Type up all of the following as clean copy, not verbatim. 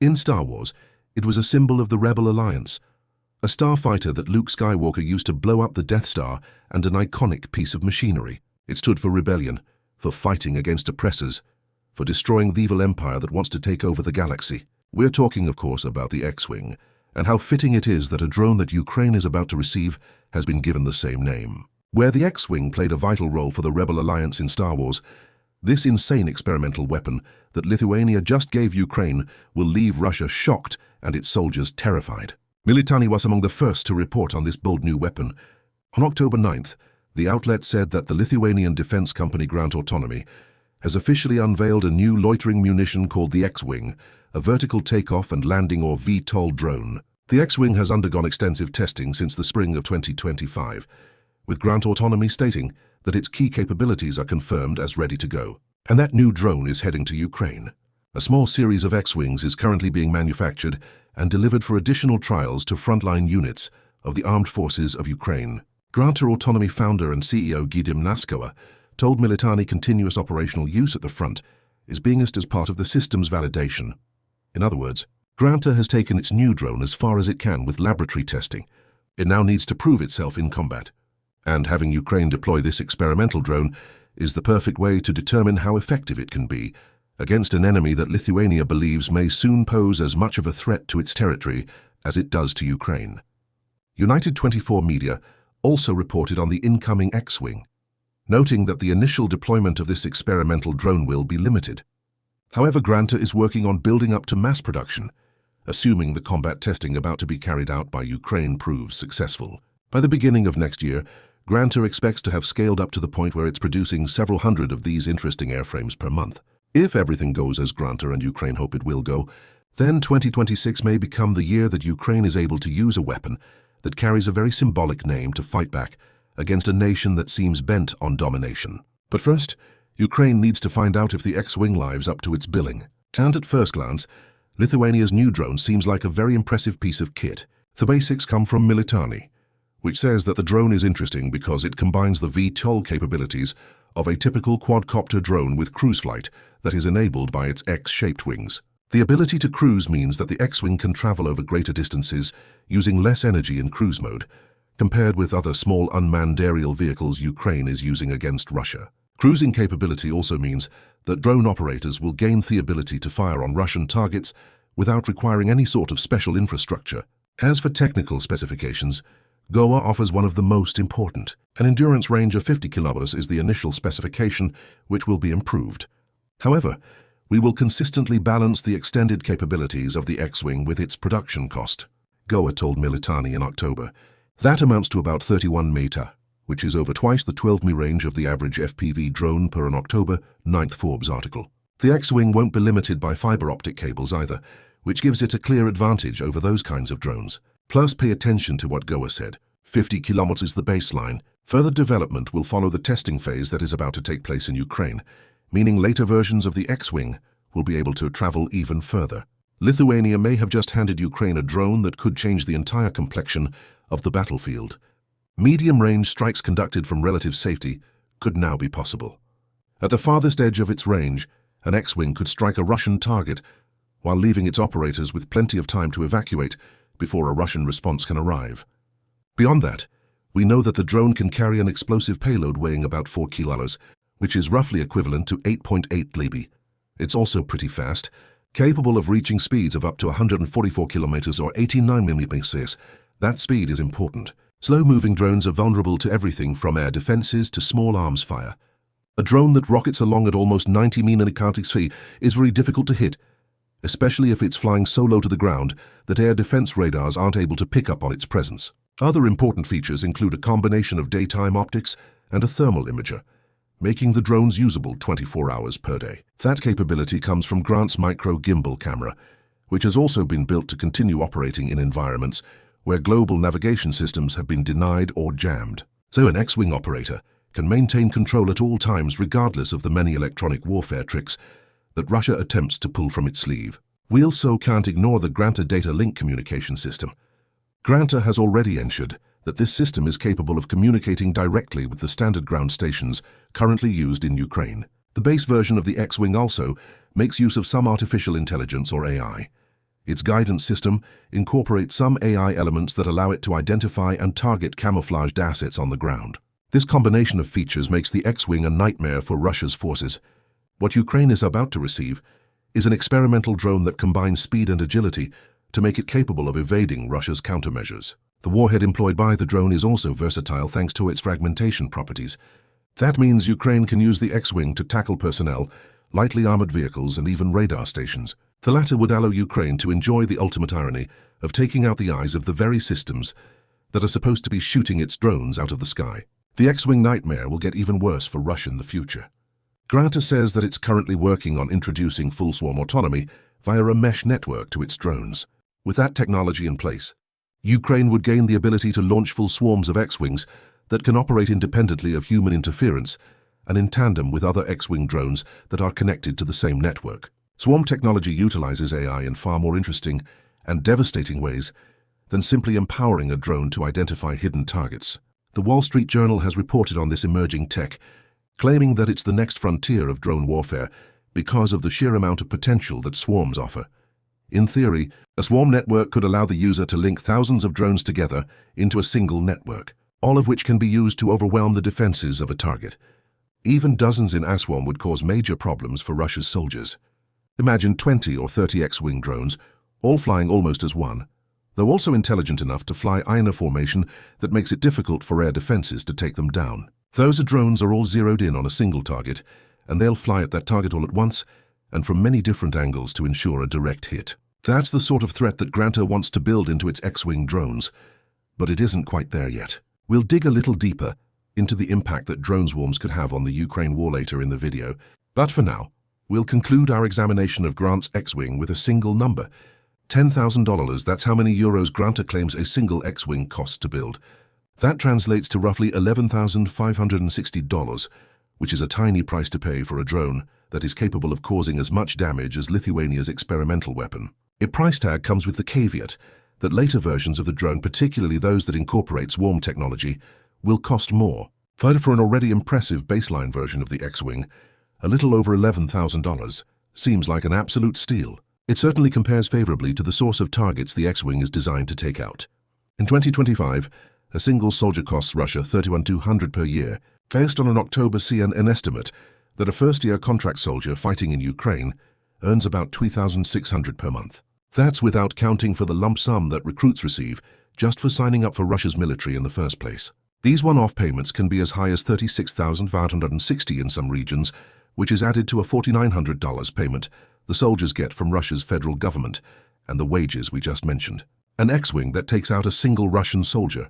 In Star Wars, it was a symbol of the Rebel Alliance, a starfighter that Luke Skywalker used to blow up the Death Star, and an iconic piece of machinery. It stood for rebellion, for fighting against oppressors, for destroying the evil empire that wants to take over the galaxy. We're talking, of course, about the X-Wing, and how fitting it is that a drone that Ukraine is about to receive has been given the same name. Where the X-Wing played a vital role for the Rebel Alliance in Star Wars, this insane experimental weapon that Lithuania just gave Ukraine will leave Russia shocked and its soldiers terrified. Militani was among the first to report on this bold new weapon. On October 9th, the outlet said that the Lithuanian defense company Grant Autonomy has officially unveiled a new loitering munition called the X-Wing, a vertical takeoff and landing or VTOL drone. The X-Wing has undergone extensive testing since the spring of 2025, with Grant Autonomy stating that its key capabilities are confirmed as ready to go. And that new drone is heading to Ukraine. A small series of X-Wings is currently being manufactured and delivered for additional trials to frontline units of the armed forces of Ukraine. Grant Autonomy founder and CEO Gidim Naskoa told Militani continuous operational use at the front is being used as part of the system's validation. In other words, Granta has taken its new drone as far as it can with laboratory testing. It now needs to prove itself in combat. And having Ukraine deploy this experimental drone is the perfect way to determine how effective it can be against an enemy that Lithuania believes may soon pose as much of a threat to its territory as it does to Ukraine. United 24 Media also reported on the incoming X-Wing, noting that the initial deployment of this experimental drone will be limited. However, Granta is working on building up to mass production, assuming the combat testing about to be carried out by Ukraine proves successful. By the beginning of next year, Granta expects to have scaled up to the point where it's producing several hundred of these interesting airframes per month. If everything goes as Granta and Ukraine hope it will go, then 2026 may become the year that Ukraine is able to use a weapon that carries a very symbolic name to fight back against a nation that seems bent on domination. But first, Ukraine needs to find out if the X-Wing lives up to its billing. And at first glance, Lithuania's new drone seems like a very impressive piece of kit. The basics come from Militani, which says that the drone is interesting because it combines the VTOL capabilities of a typical quadcopter drone with cruise flight that is enabled by its X-shaped wings. The ability to cruise means that the X-Wing can travel over greater distances using less energy in cruise mode, compared with other small unmanned aerial vehicles Ukraine is using against Russia. Cruising capability also means that drone operators will gain the ability to fire on Russian targets without requiring any sort of special infrastructure. As for technical specifications, Goa offers one of the most important. An endurance range of 50 kilometers is the initial specification, which will be improved. However, we will consistently balance the extended capabilities of the X-Wing with its production cost, Goa told Militani in October. That amounts to about 31 meter, which is over twice the 12 range of the average FPV drone per an October 9th Forbes article. The X-Wing won't be limited by fiber optic cables either, which gives it a clear advantage over those kinds of drones. Plus, pay attention to what Goa said. 50 kilometers is the baseline. Further development will follow the testing phase that is about to take place in Ukraine, meaning later versions of the X-Wing will be able to travel even further. Lithuania may have just handed Ukraine a drone that could change the entire complexion of the battlefield. Medium-range strikes conducted from relative safety could now be possible. At the farthest edge of its range, an X-Wing could strike a Russian target while leaving its operators with plenty of time to evacuate before a Russian response can arrive. Beyond that, we know that the drone can carry an explosive payload weighing about 4 kilos, which is roughly equivalent to 8.8 Libby. It's also pretty fast, capable of reaching speeds of up to 144 kilometers or 89 millimeters. That speed is important. Slow-moving drones are vulnerable to everything from air defenses to small arms fire. A drone that rockets along at almost 90 meters is very difficult to hit, especially if it's flying so low to the ground that air defense radars aren't able to pick up on its presence. Other important features include a combination of daytime optics and a thermal imager, making the drones usable 24 hours per day. That capability comes from Grant's micro gimbal camera, which has also been built to continue operating in environments where global navigation systems have been denied or jammed. So an X-Wing operator can maintain control at all times regardless of the many electronic warfare tricks that Russia attempts to pull from its sleeve. We also can't ignore the Granta data link communication system. Granta has already ensured that this system is capable of communicating directly with the standard ground stations currently used in Ukraine. The base version of the X-Wing also makes use of some artificial intelligence or AI, Its guidance system incorporates some AI elements that allow it to identify and target camouflaged assets on the ground. This combination of features makes the X-Wing a nightmare for Russia's forces. What Ukraine is about to receive is an experimental drone that combines speed and agility to make it capable of evading Russia's countermeasures. The warhead employed by the drone is also versatile thanks to its fragmentation properties. That means Ukraine can use the X-Wing to tackle personnel, lightly armored vehicles, and even radar stations. The latter would allow Ukraine to enjoy the ultimate irony of taking out the eyes of the very systems that are supposed to be shooting its drones out of the sky. The X-Wing nightmare will get even worse for Russia in the future. Granta says that it's currently working on introducing full swarm autonomy via a mesh network to its drones. With that technology in place, Ukraine would gain the ability to launch full swarms of X-Wings that can operate independently of human interference and in tandem with other X-Wing drones that are connected to the same network. Swarm technology utilizes AI in far more interesting and devastating ways than simply empowering a drone to identify hidden targets. The Wall Street Journal has reported on this emerging tech, claiming that it's the next frontier of drone warfare because of the sheer amount of potential that swarms offer. In theory, a swarm network could allow the user to link thousands of drones together into a single network, all of which can be used to overwhelm the defenses of a target. Even dozens in a swarm would cause major problems for Russia's soldiers. Imagine 20 or 30 X-Wing drones, all flying almost as one, though also intelligent enough to fly in a formation that makes it difficult for air defenses to take them down. Those drones are all zeroed in on a single target, and they'll fly at that target all at once and from many different angles to ensure a direct hit. That's the sort of threat that Granta wants to build into its X-Wing drones, but it isn't quite there yet. We'll dig a little deeper into the impact that drone swarms could have on the Ukraine war later in the video, but for now, we'll conclude our examination of Grant's X-Wing with a single number. $10,000, that's how many euros Granta claims a single X-Wing costs to build. That translates to roughly $11,560, which is a tiny price to pay for a drone that is capable of causing as much damage as Lithuania's experimental weapon. A price tag comes with the caveat that later versions of the drone, particularly those that incorporate swarm technology, will cost more. But for an already impressive baseline version of the X-Wing, a little over $11,000 seems like an absolute steal. It certainly compares favorably to the source of targets the X-Wing is designed to take out. In 2025, a single soldier costs Russia $31,200 per year, based on an October CNN estimate that a first-year contract soldier fighting in Ukraine earns about $2,600 per month. That's without counting for the lump sum that recruits receive just for signing up for Russia's military in the first place. These one-off payments can be as high as $36,560 in some regions, which is added to a $4,900 payment the soldiers get from Russia's federal government and the wages we just mentioned. An X-Wing that takes out a single Russian soldier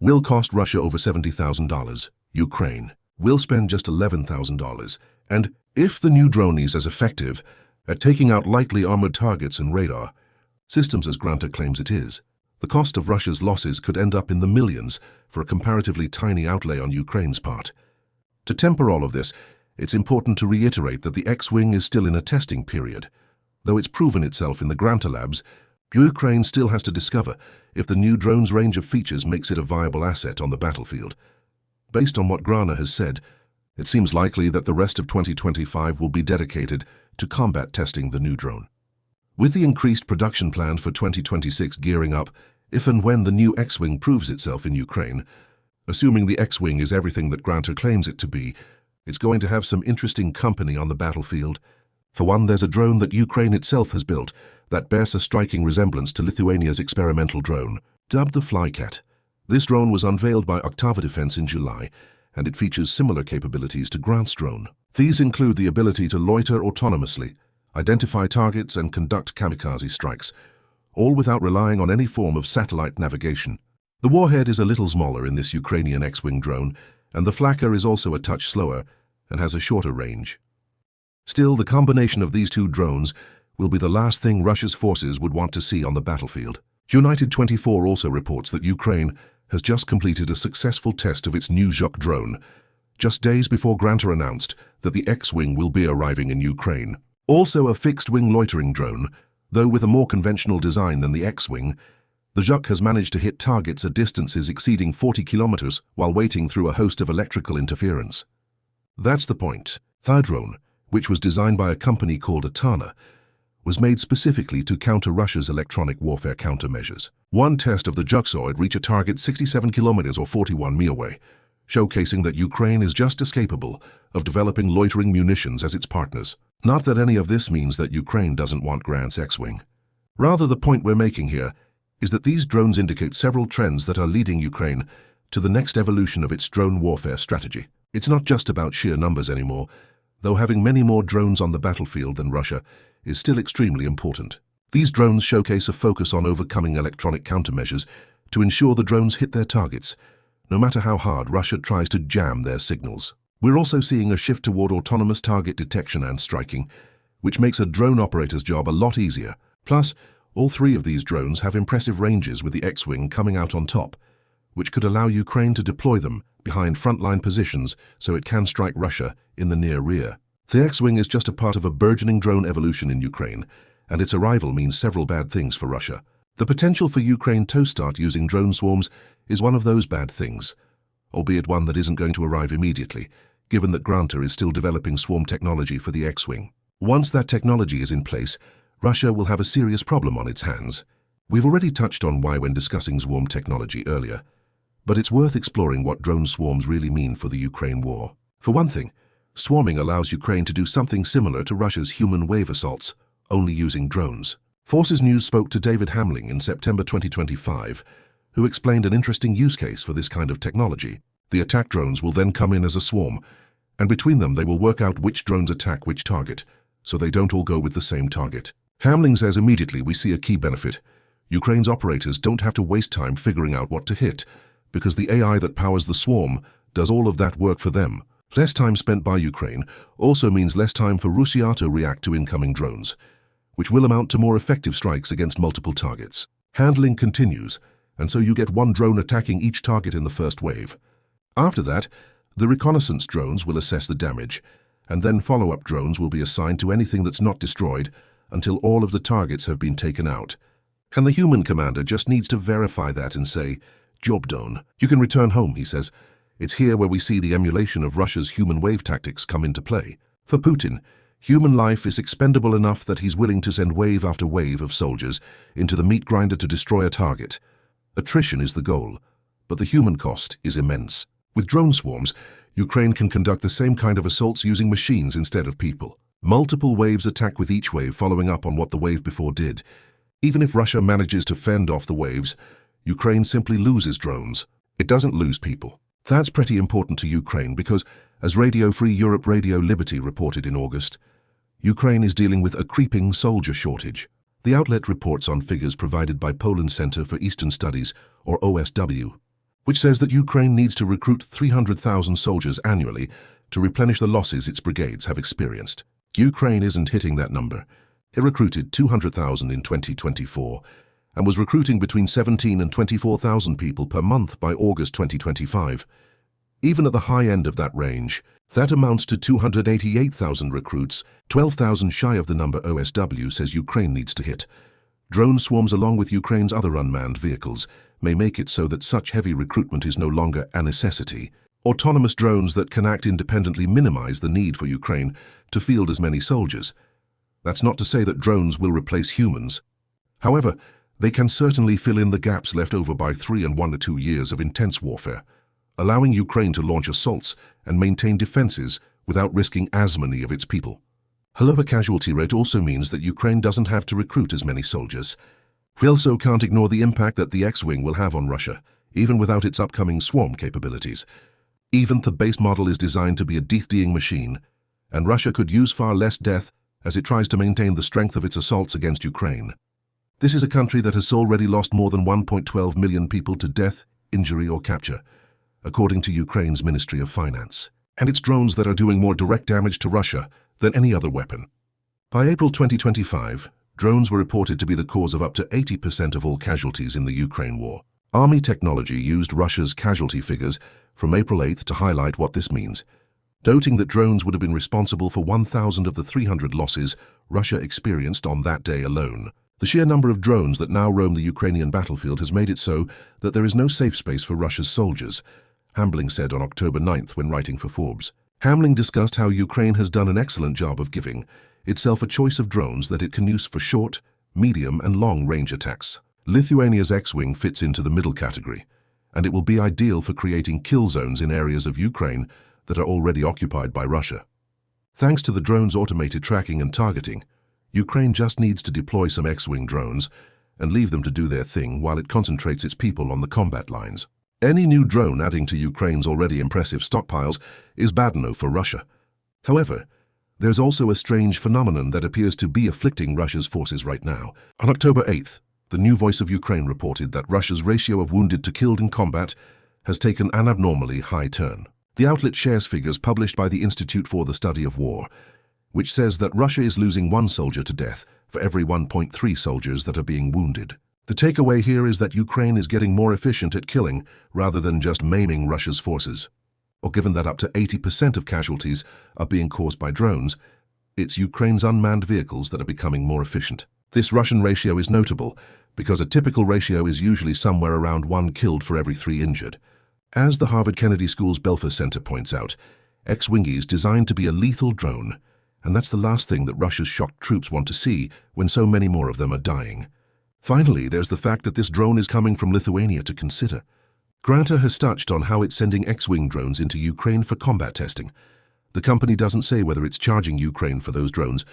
will cost Russia over $70,000. Ukraine will spend just $11,000. And if the new drone is as effective at taking out lightly armored targets and radar systems as Granta claims it is, the cost of Russia's losses could end up in the millions for a comparatively tiny outlay on Ukraine's part. To temper all of this, it's important to reiterate that the X-Wing is still in a testing period. Though it's proven itself in the Granta labs, Ukraine still has to discover if the new drone's range of features makes it a viable asset on the battlefield. Based on what Granta has said, it seems likely that the rest of 2025 will be dedicated to combat testing the new drone. With the increased production plan for 2026 gearing up if and when the new X-Wing proves itself in Ukraine, assuming the X-Wing is everything that Granta claims it to be, it's going to have some interesting company on the battlefield. For one, there's a drone that Ukraine itself has built that bears a striking resemblance to Lithuania's experimental drone, dubbed the Flycat. This drone was unveiled by Octava Defense in July, and it features similar capabilities to Grant's drone. These include the ability to loiter autonomously, identify targets, and conduct kamikaze strikes, all without relying on any form of satellite navigation. The warhead is a little smaller in this Ukrainian X-Wing drone, and the Flaka is also a touch slower and has a shorter range. Still, the combination of these two drones will be the last thing Russia's forces would want to see on the battlefield. United 24 also reports that Ukraine has just completed a successful test of its new Zhuk drone, just days before Granta announced that the X-Wing will be arriving in Ukraine. Also a fixed-wing loitering drone, though with a more conventional design than the X-Wing, the Zhuk has managed to hit targets at distances exceeding 40 kilometers while waiting through a host of electrical interference. That's the point. The drone, which was designed by a company called Atana, was made specifically to counter Russia's electronic warfare countermeasures. One test of the Juxoid reached a target 67 kilometers or 41 mi away, showcasing that Ukraine is just as capable of developing loitering munitions as its partners. Not that any of this means that Ukraine doesn't want Grant's X-Wing. Rather, the point we're making here is that these drones indicate several trends that are leading Ukraine to the next evolution of its drone warfare strategy. It's not just about sheer numbers anymore, though having many more drones on the battlefield than Russia is still extremely important. These drones showcase a focus on overcoming electronic countermeasures to ensure the drones hit their targets, no matter how hard Russia tries to jam their signals. We're also seeing a shift toward autonomous target detection and striking, which makes a drone operator's job a lot easier. Plus, all three of these drones have impressive ranges, with the X-Wing coming out on top, which could allow Ukraine to deploy them behind frontline positions so it can strike Russia in the near rear. The X-Wing is just a part of a burgeoning drone evolution in Ukraine, and its arrival means several bad things for Russia. The potential for Ukraine to start using drone swarms is one of those bad things, albeit one that isn't going to arrive immediately, given that Granta is still developing swarm technology for the X-Wing. Once that technology is in place, Russia will have a serious problem on its hands. We've already touched on why when discussing swarm technology earlier, but it's worth exploring what drone swarms really mean for the Ukraine war. For one thing, swarming allows Ukraine to do something similar to Russia's human wave assaults, only using drones. Forces News spoke to David Hamling in September 2025, who explained an interesting use case for this kind of technology. The attack drones will then come in as a swarm, and between them they will work out which drones attack which target, so they don't all go with the same target. Hamling says immediately we see a key benefit. Ukraine's operators don't have to waste time figuring out what to hit, because the AI that powers the swarm does all of that work for them. Less time spent by Ukraine also means less time for Russia to react to incoming drones, which will amount to more effective strikes against multiple targets. Handling continues, and so you get one drone attacking each target in the first wave. After that, the reconnaissance drones will assess the damage, and then follow-up drones will be assigned to anything that's not destroyed until all of the targets have been taken out. And the human commander just needs to verify that and say, "Job done. You can return home," he says. It's here where we see the emulation of Russia's human wave tactics come into play. For Putin, human life is expendable enough that he's willing to send wave after wave of soldiers into the meat grinder to destroy a target. Attrition is the goal, but the human cost is immense. With drone swarms, Ukraine can conduct the same kind of assaults using machines instead of people. Multiple waves attack, with each wave following up on what the wave before did. Even if Russia manages to fend off the waves, Ukraine simply loses drones. It doesn't lose people. That's pretty important to Ukraine because, as Radio Free Europe Radio Liberty reported in August, Ukraine is dealing with a creeping soldier shortage. The outlet reports on figures provided by Poland's Center for Eastern Studies, or OSW, which says that Ukraine needs to recruit 300,000 soldiers annually to replenish the losses its brigades have experienced. Ukraine isn't hitting that number. It recruited 200,000 in 2024 and was recruiting between 17 and 24,000 people per month by August 2025. Even at the high end of that range, that amounts to 288,000 recruits, 12,000 shy of the number OSW says Ukraine needs to hit. Drone swarms, along with Ukraine's other unmanned vehicles, may make it so that such heavy recruitment is no longer a necessity. Autonomous drones that can act independently minimize the need for Ukraine to field as many soldiers. That's not to say that drones will replace humans. However, they can certainly fill in the gaps left over by 3 and 1 to 2 years of intense warfare, allowing Ukraine to launch assaults and maintain defenses without risking as many of its people. A lower casualty rate also means that Ukraine doesn't have to recruit as many soldiers. We also can't ignore the impact that the X-Wing will have on Russia, even without its upcoming swarm capabilities. Even the base model is designed to be a death-dealing machine, and Russia could use far less death as it tries to maintain the strength of its assaults against Ukraine. This is a country that has already lost more than 1.12 million people to death, injury or capture, according to Ukraine's Ministry of Finance. And it's drones that are doing more direct damage to Russia than any other weapon. By April 2025, drones were reported to be the cause of up to 80% of all casualties in the Ukraine war. Army Technology used Russia's casualty figures from April 8th to highlight what this means, noting that drones would have been responsible for 1,000 of the 300 losses Russia experienced on that day alone. The sheer number of drones that now roam the Ukrainian battlefield has made it so that there is no safe space for Russia's soldiers, Hamling said on October 9th when writing for Forbes. Hamling discussed how Ukraine has done an excellent job of giving, itself a choice of drones that it can use for short, medium and long-range attacks. Lithuania's X-Wing fits into the middle category, and it will be ideal for creating kill zones in areas of Ukraine that are already occupied by Russia. Thanks to the drone's automated tracking and targeting, Ukraine just needs to deploy some X-Wing drones and leave them to do their thing while it concentrates its people on the combat lines. Any new drone adding to Ukraine's already impressive stockpiles is bad enough for Russia. However, there's also a strange phenomenon that appears to be afflicting Russia's forces right now. On October 8th, the New Voice of Ukraine reported that Russia's ratio of wounded to killed in combat has taken an abnormally high turn. The outlet shares figures published by the Institute for the Study of War, which says that Russia is losing 1 soldier to death for every 1.3 soldiers that are being wounded. The takeaway here is that Ukraine is getting more efficient at killing rather than just maiming Russia's forces. Or given that up to 80% of casualties are being caused by drones, it's Ukraine's unmanned vehicles that are becoming more efficient. This Russian ratio is notable because a typical ratio is usually somewhere around 1 killed for every 3 injured. As the Harvard Kennedy School's Belfer Center points out, X-Wing is designed to be a lethal drone, and that's the last thing that Russia's shocked troops want to see when so many more of them are dying. Finally, there's the fact that this drone is coming from Lithuania to consider. Granta has touched on how it's sending X-Wing drones into Ukraine for combat testing. The company doesn't say whether it's charging Ukraine for those drones,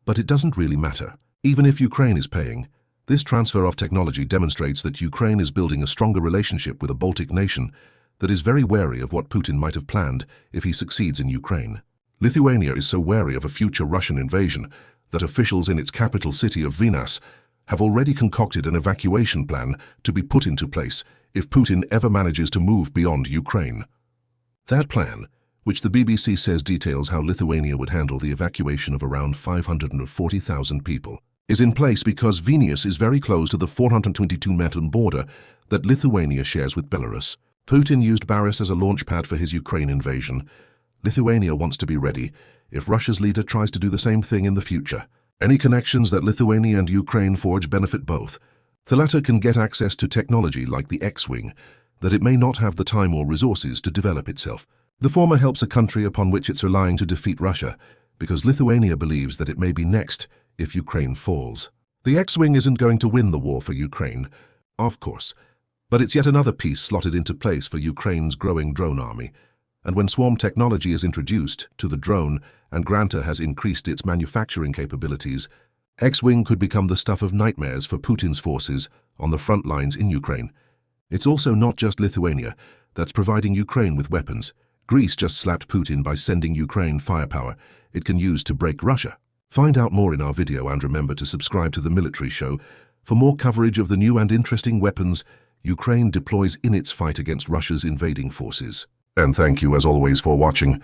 but it doesn't really matter. Even if Ukraine is paying, this transfer of technology demonstrates that Ukraine is building a stronger relationship with a Baltic nation that is very wary of what Putin might have planned if he succeeds in Ukraine. Lithuania is so wary of a future Russian invasion that officials in its capital city of Vilnius have already concocted an evacuation plan to be put into place if Putin ever manages to move beyond Ukraine. That plan, which the BBC says details how Lithuania would handle the evacuation of around 540,000 people, is in place because Vilnius is very close to the 422-meter border that Lithuania shares with Belarus. Putin used Belarus as a launch pad for his Ukraine invasion. Lithuania wants to be ready if Russia's leader tries to do the same thing in the future. Any connections that Lithuania and Ukraine forge benefit both. The latter can get access to technology like the X-Wing that it may not have the time or resources to develop itself. The former helps a country upon which it's relying to defeat Russia, because Lithuania believes that it may be next if Ukraine falls. The X-Wing isn't going to win the war for Ukraine, of course, but it's yet another piece slotted into place for Ukraine's growing drone army. And when swarm technology is introduced to the drone and Granta has increased its manufacturing capabilities, X-Wing could become the stuff of nightmares for Putin's forces on the front lines in Ukraine. It's also not just Lithuania that's providing Ukraine with weapons. Greece just slapped Putin by sending Ukraine firepower it can use to break Russia. Find out more in our video and remember to subscribe to the Military Show for more coverage of the new and interesting weapons Ukraine deploys in its fight against Russia's invading forces. And thank you as always for watching.